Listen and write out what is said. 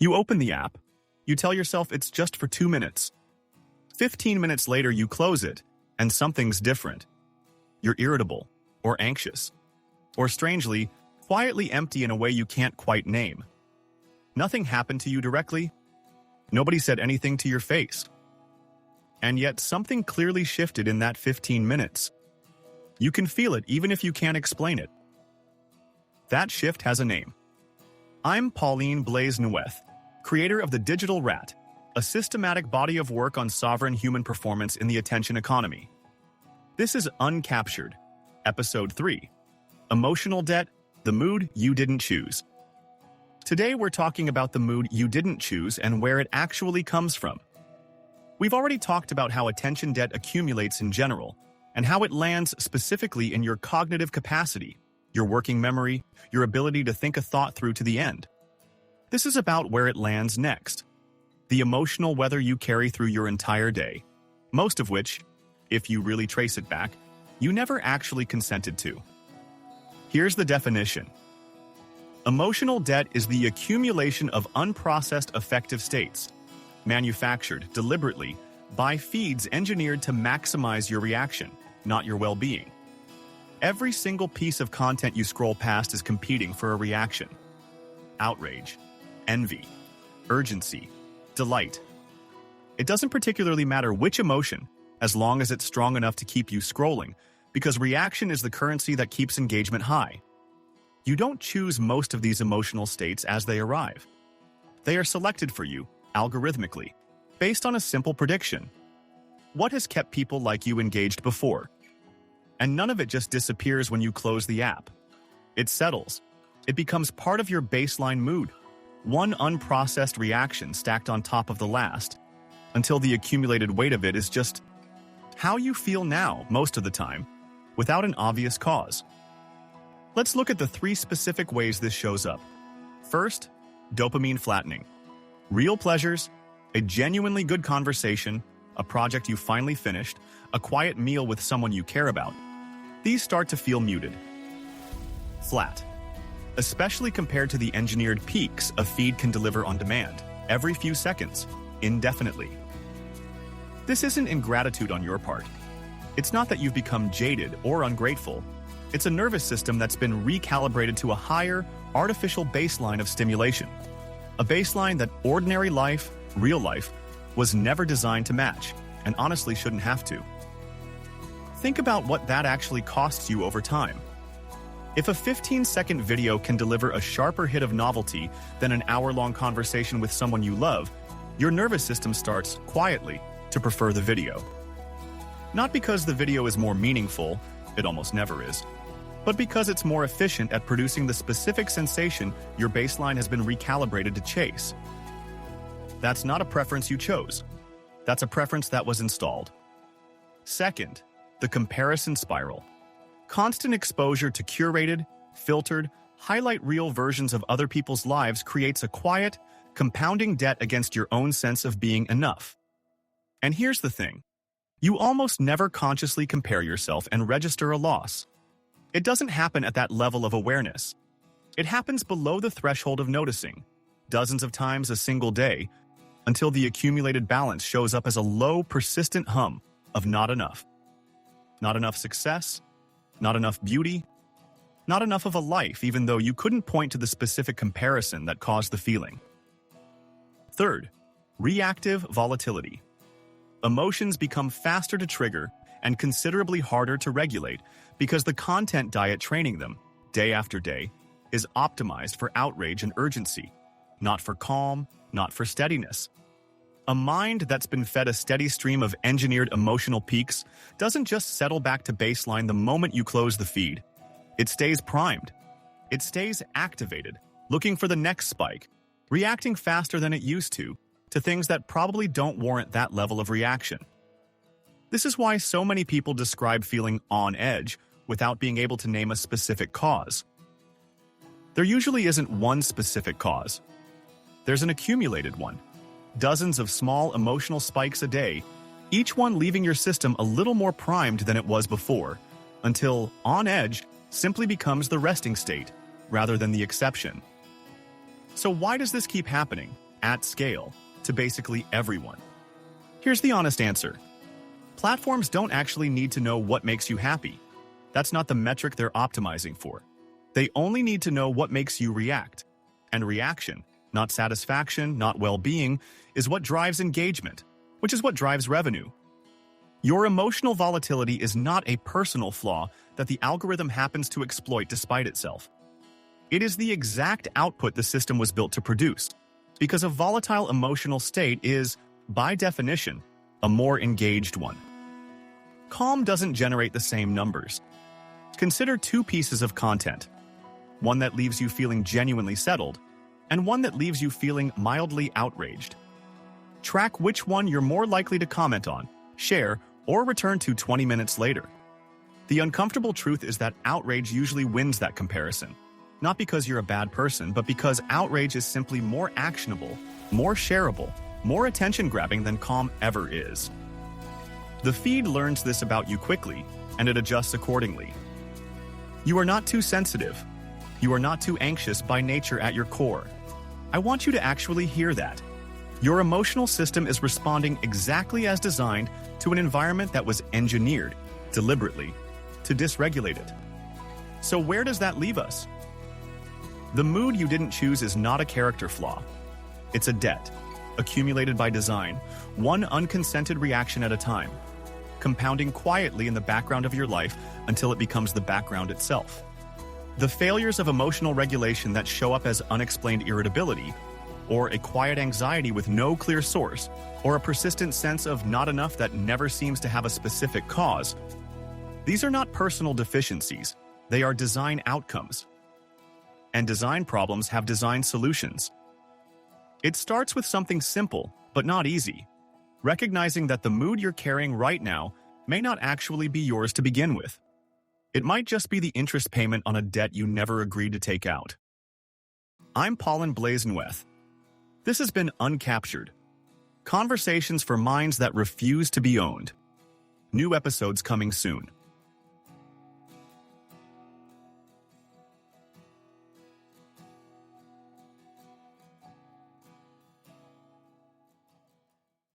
You open the app. You tell yourself it's just for 2 minutes. 15 minutes later, you close it, and something's different. You're irritable, or anxious, or strangely, quietly empty in a way you can't quite name. Nothing happened to you directly. Nobody said anything to your face. And yet something clearly shifted in that 15 minutes. You can feel it even if you can't explain it. That shift has a name. I'm Pauline Blaise-Nueth, creator of The Digital Rat, a systematic body of work on sovereign human performance in the attention economy. This is UNCAPTURED, Episode 3, Emotional Debt, the Mood You Didn't Choose. Today we're talking about the mood you didn't choose and where it actually comes from. We've already talked about how attention debt accumulates in general, and how it lands specifically in your cognitive capacity, your working memory, your ability to think a thought through to the end. This is about where it lands next. The emotional weather you carry through your entire day, most of which, if you really trace it back, you never actually consented to. Here's the definition. Emotional debt is the accumulation of unprocessed affective states, manufactured deliberately by feeds engineered to maximize your reaction, not your well-being. Every single piece of content you scroll past is competing for a reaction. Outrage, envy, urgency, delight. It doesn't particularly matter which emotion, as long as it's strong enough to keep you scrolling, because reaction is the currency that keeps engagement high. You don't choose most of these emotional states as they arrive. They are selected for you, algorithmically, based on a simple prediction. What has kept people like you engaged before? And none of it just disappears when you close the app. It settles. It becomes part of your baseline mood, one unprocessed reaction stacked on top of the last, until the accumulated weight of it is just how you feel now most of the time, without an obvious cause. Let's look at the 3 specific ways this shows up. First, dopamine flattening. Real pleasures, a genuinely good conversation, a project you finally finished, a quiet meal with someone you care about. These start to feel muted. Flat. Especially compared to the engineered peaks a feed can deliver on demand, every few seconds, indefinitely. This isn't ingratitude on your part. It's not that you've become jaded or ungrateful. It's a nervous system that's been recalibrated to a higher, artificial baseline of stimulation. A baseline that ordinary life, real life, was never designed to match, and honestly shouldn't have to. Think about what that actually costs you over time. If a 15-second video can deliver a sharper hit of novelty than an hour-long conversation with someone you love, your nervous system starts, quietly, to prefer the video. Not because the video is more meaningful, it almost never is, but because it's more efficient at producing the specific sensation your baseline has been recalibrated to chase. That's not a preference you chose. That's a preference that was installed. Second, the comparison spiral. Constant exposure to curated, filtered, highlight reel versions of other people's lives creates a quiet, compounding debt against your own sense of being enough. And here's the thing. You almost never consciously compare yourself and register a loss. It doesn't happen at that level of awareness. It happens below the threshold of noticing, dozens of times a single day, until the accumulated balance shows up as a low, persistent hum of not enough. Not enough success, not enough beauty, not enough of a life, even though you couldn't point to the specific comparison that caused the feeling. Third, reactive volatility. Emotions become faster to trigger and considerably harder to regulate because the content diet training them, day after day, is optimized for outrage and urgency, not for calm, not for steadiness. A mind that's been fed a steady stream of engineered emotional peaks doesn't just settle back to baseline the moment you close the feed. It stays primed. It stays activated, looking for the next spike, reacting faster than it used to things that probably don't warrant that level of reaction. This is why so many people describe feeling on edge without being able to name a specific cause. There usually isn't one specific cause. There's an accumulated one. Dozens of small emotional spikes a day, each one leaving your system a little more primed than it was before, until on edge simply becomes the resting state rather than the exception. So why does this keep happening, at scale, to basically everyone? Here's the honest answer. Platforms don't actually need to know what makes you happy. That's not the metric they're optimizing for. They only need to know what makes you react. And reaction, not satisfaction, not well-being, is what drives engagement, which is what drives revenue. Your emotional volatility is not a personal flaw that the algorithm happens to exploit despite itself. It is the exact output the system was built to produce, because a volatile emotional state is, by definition, a more engaged one. Calm doesn't generate the same numbers. Consider two pieces of content, one that leaves you feeling genuinely settled, and one that leaves you feeling mildly outraged. Track which one you're more likely to comment on, share, or return to 20 minutes later. The uncomfortable truth is that outrage usually wins that comparison. Not because you're a bad person, but because outrage is simply more actionable, more shareable, more attention-grabbing than calm ever is. The feed learns this about you quickly, and it adjusts accordingly. You are not too sensitive. You are not too anxious by nature at your core. I want you to actually hear that. Your emotional system is responding exactly as designed to an environment that was engineered, deliberately, to dysregulate it. So where does that leave us? The mood you didn't choose is not a character flaw. It's a debt, accumulated by design, one unconsented reaction at a time, compounding quietly in the background of your life until it becomes the background itself. The failures of emotional regulation that show up as unexplained irritability, or a quiet anxiety with no clear source, or a persistent sense of not enough that never seems to have a specific cause, these are not personal deficiencies, they are design outcomes. And design problems have design solutions. It starts with something simple, but not easy. Recognizing that the mood you're carrying right now may not actually be yours to begin with. It might just be the interest payment on a debt you never agreed to take out. I'm Paulin Blazenweth. This has been Uncaptured. Conversations for minds that refuse to be owned. New episodes coming soon.